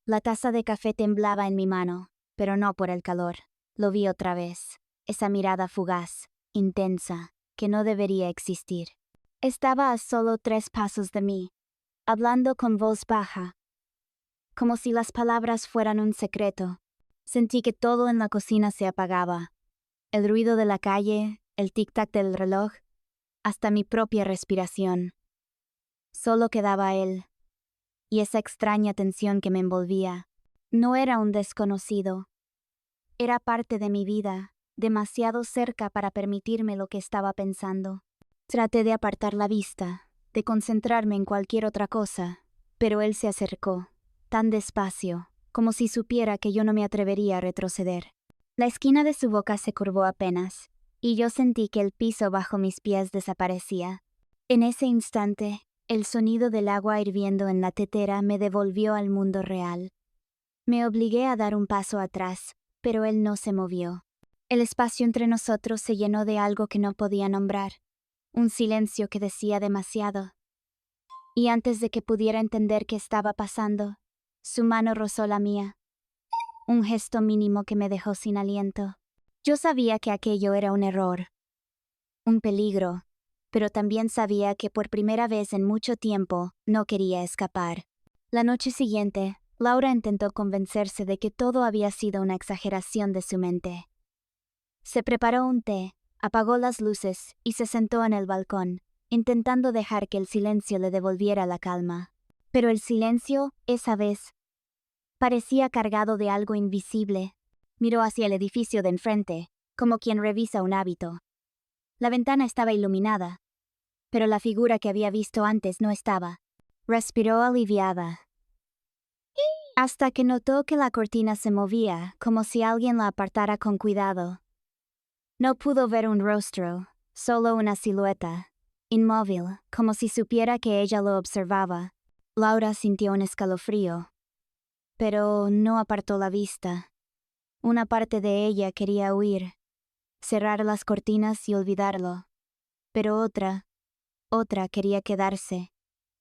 La taza de café temblaba en mi mano, pero no por el calor. Lo vi otra vez. Esa mirada fugaz, intensa, que no debería existir. Estaba a solo 3 pasos de mí, hablando con voz baja, como si las palabras fueran un secreto. Sentí que todo en la cocina se apagaba. El ruido de la calle, el tic-tac del reloj, hasta mi propia respiración. Solo quedaba él, y esa extraña tensión que me envolvía. No era un desconocido. Era parte de mi vida, demasiado cerca para permitirme lo que estaba pensando. Traté de apartar la vista, de concentrarme en cualquier otra cosa, pero él se acercó, tan despacio, como si supiera que yo no me atrevería a retroceder. La esquina de su boca se curvó apenas, y yo sentí que el piso bajo mis pies desaparecía. En ese instante, el sonido del agua hirviendo en la tetera me devolvió al mundo real. Me obligué a dar un paso atrás, pero él no se movió. El espacio entre nosotros se llenó de algo que no podía nombrar, un silencio que decía demasiado. Y antes de que pudiera entender qué estaba pasando, su mano rozó la mía. Un gesto mínimo que me dejó sin aliento. Yo sabía que aquello era un error, un peligro, pero también sabía que por primera vez en mucho tiempo no quería escapar. La noche siguiente, Laura intentó convencerse de que todo había sido una exageración de su mente. Se preparó un té, apagó las luces y se sentó en el balcón, intentando dejar que el silencio le devolviera la calma. Pero el silencio, esa vez, parecía cargado de algo invisible. Miró hacia el edificio de enfrente, como quien revisa un hábito. La ventana estaba iluminada, pero la figura que había visto antes no estaba. Respiró aliviada, hasta que notó que la cortina se movía, como si alguien la apartara con cuidado. No pudo ver un rostro, solo una silueta, inmóvil, como si supiera que ella lo observaba. Laura sintió un escalofrío, pero no apartó la vista. Una parte de ella quería huir, cerrar las cortinas y olvidarlo, pero otra quería quedarse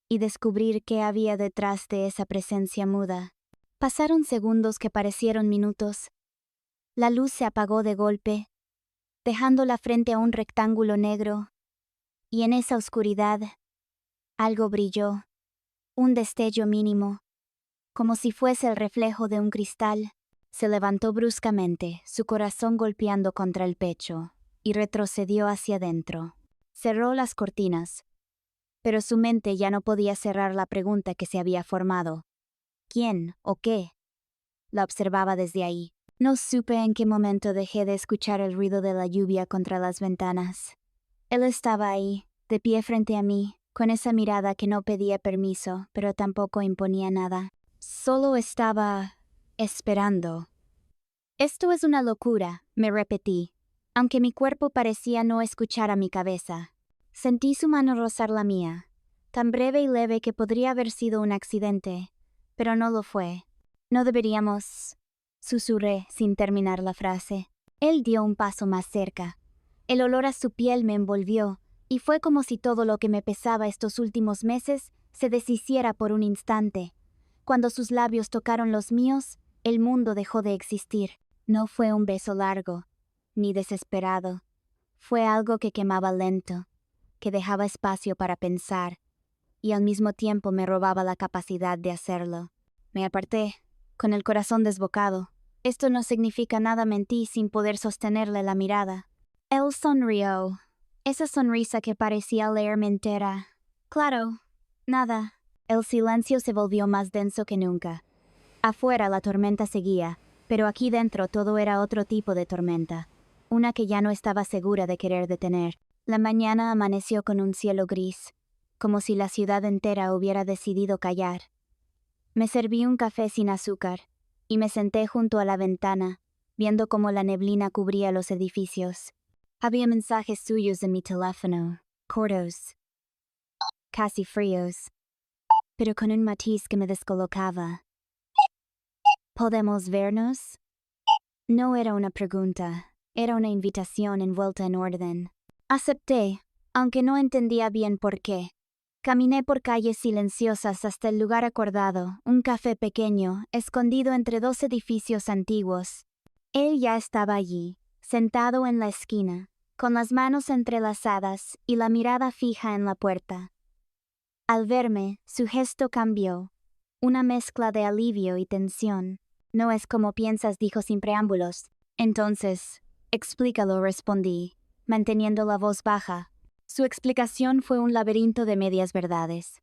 y descubrir qué había detrás de esa presencia muda. Pasaron segundos que parecieron minutos. La luz se apagó de golpe, dejándola frente a un rectángulo negro, y en esa oscuridad, algo brilló, un destello mínimo, como si fuese el reflejo de un cristal. Se levantó bruscamente, su corazón golpeando contra el pecho, y retrocedió hacia adentro. Cerró las cortinas, pero su mente ya no podía cerrar la pregunta que se había formado. ¿Quién o qué? La observaba desde ahí. No supe en qué momento dejé de escuchar el ruido de la lluvia contra las ventanas. Él estaba ahí, de pie frente a mí, con esa mirada que no pedía permiso, pero tampoco imponía nada. Solo estaba esperando. Esto es una locura, me repetí, aunque mi cuerpo parecía no escuchar a mi cabeza. Sentí su mano rozar la mía, tan breve y leve que podría haber sido un accidente, pero no lo fue. No deberíamos... susurré sin terminar la frase. Él dio un paso más cerca. El olor a su piel me envolvió, y fue como si todo lo que me pesaba estos últimos meses se deshiciera por un instante. Cuando sus labios tocaron los míos, el mundo dejó de existir. No fue un beso largo, ni desesperado. Fue algo que quemaba lento, que dejaba espacio para pensar, y al mismo tiempo me robaba la capacidad de hacerlo. Me aparté, con el corazón desbocado. Esto no significa nada, mentí sin poder sostenerle la mirada. Él sonrió, esa sonrisa que parecía leerme entera. Claro, nada. El silencio se volvió más denso que nunca. Afuera la tormenta seguía, pero aquí dentro todo era otro tipo de tormenta, una que ya no estaba segura de querer detener. La mañana amaneció con un cielo gris, como si la ciudad entera hubiera decidido callar. Me serví un café sin azúcar, y me senté junto a la ventana, viendo cómo la neblina cubría los edificios. Había mensajes suyos en mi teléfono, cortos, casi fríos, pero con un matiz que me descolocaba. ¿Podemos vernos? No era una pregunta, era una invitación envuelta en orden. Acepté, aunque no entendía bien por qué. Caminé por calles silenciosas hasta el lugar acordado, un café pequeño, escondido entre dos edificios antiguos. Él ya estaba allí, sentado en la esquina, con las manos entrelazadas y la mirada fija en la puerta. Al verme, su gesto cambió. Una mezcla de alivio y tensión. No es como piensas, dijo sin preámbulos. Entonces, explícalo, respondí, manteniendo la voz baja. Su explicación fue un laberinto de medias verdades.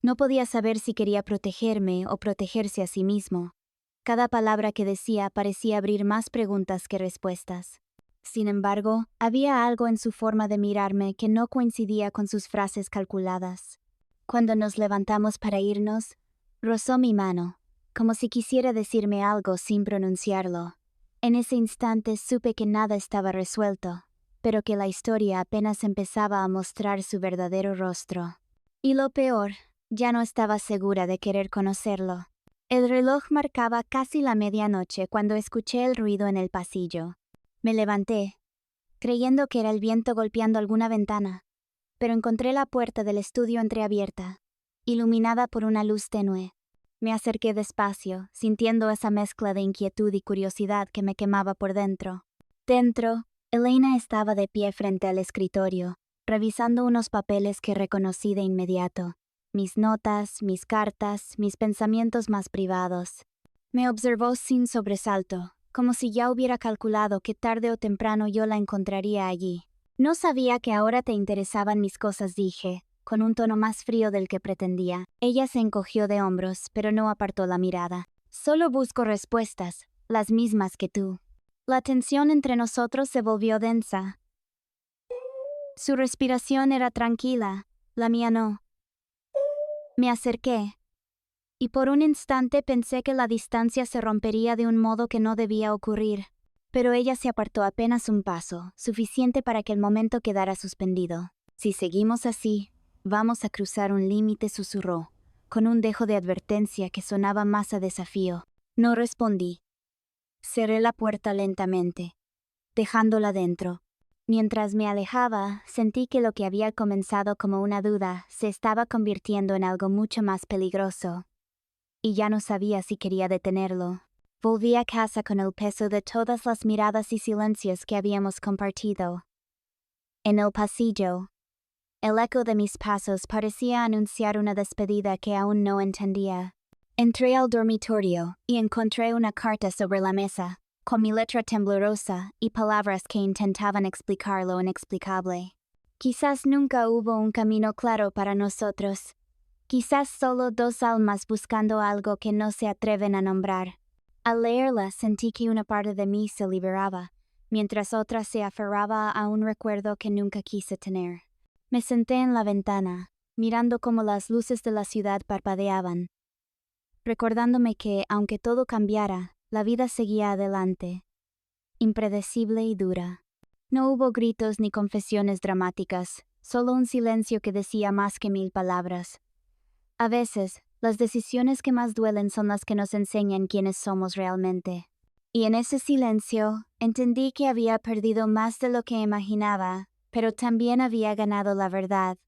No podía saber si quería protegerme o protegerse a sí mismo. Cada palabra que decía parecía abrir más preguntas que respuestas. Sin embargo, había algo en su forma de mirarme que no coincidía con sus frases calculadas. Cuando nos levantamos para irnos, rozó mi mano, como si quisiera decirme algo sin pronunciarlo. En ese instante supe que nada estaba resuelto, pero que la historia apenas empezaba a mostrar su verdadero rostro. Y lo peor, ya no estaba segura de querer conocerlo. El reloj marcaba casi la medianoche cuando escuché el ruido en el pasillo. Me levanté, creyendo que era el viento golpeando alguna ventana, pero encontré la puerta del estudio entreabierta, iluminada por una luz tenue. Me acerqué despacio, sintiendo esa mezcla de inquietud y curiosidad que me quemaba por dentro. Dentro, Elena estaba de pie frente al escritorio, revisando unos papeles que reconocí de inmediato. Mis notas, mis cartas, mis pensamientos más privados. Me observó sin sobresalto, como si ya hubiera calculado que tarde o temprano yo la encontraría allí. No sabía que ahora te interesaban mis cosas, dije, con un tono más frío del que pretendía. Ella se encogió de hombros, pero no apartó la mirada. Solo busco respuestas, las mismas que tú. La tensión entre nosotros se volvió densa. Su respiración era tranquila, la mía no. Me acerqué, y por un instante pensé que la distancia se rompería de un modo que no debía ocurrir. Pero ella se apartó apenas un paso, suficiente para que el momento quedara suspendido. Si seguimos así, vamos a cruzar un límite, susurró, con un dejo de advertencia que sonaba más a desafío. No respondí. Cerré la puerta lentamente, dejándola dentro. Mientras me alejaba, sentí que lo que había comenzado como una duda se estaba convirtiendo en algo mucho más peligroso. Y ya no sabía si quería detenerlo. Volví a casa con el peso de todas las miradas y silencios que habíamos compartido. En el pasillo, el eco de mis pasos parecía anunciar una despedida que aún no entendía. Entré al dormitorio y encontré una carta sobre la mesa, con mi letra temblorosa y palabras que intentaban explicar lo inexplicable. Quizás nunca hubo un camino claro para nosotros. Quizás solo dos almas buscando algo que no se atreven a nombrar. Al leerla sentí que una parte de mí se liberaba, mientras otra se aferraba a un recuerdo que nunca quise tener. Me senté en la ventana, mirando cómo las luces de la ciudad parpadeaban, recordándome que, aunque todo cambiara, la vida seguía adelante, impredecible y dura. No hubo gritos ni confesiones dramáticas, solo un silencio que decía más que 1000 palabras. A veces, las decisiones que más duelen son las que nos enseñan quiénes somos realmente. Y en ese silencio, entendí que había perdido más de lo que imaginaba, pero también había ganado la verdad.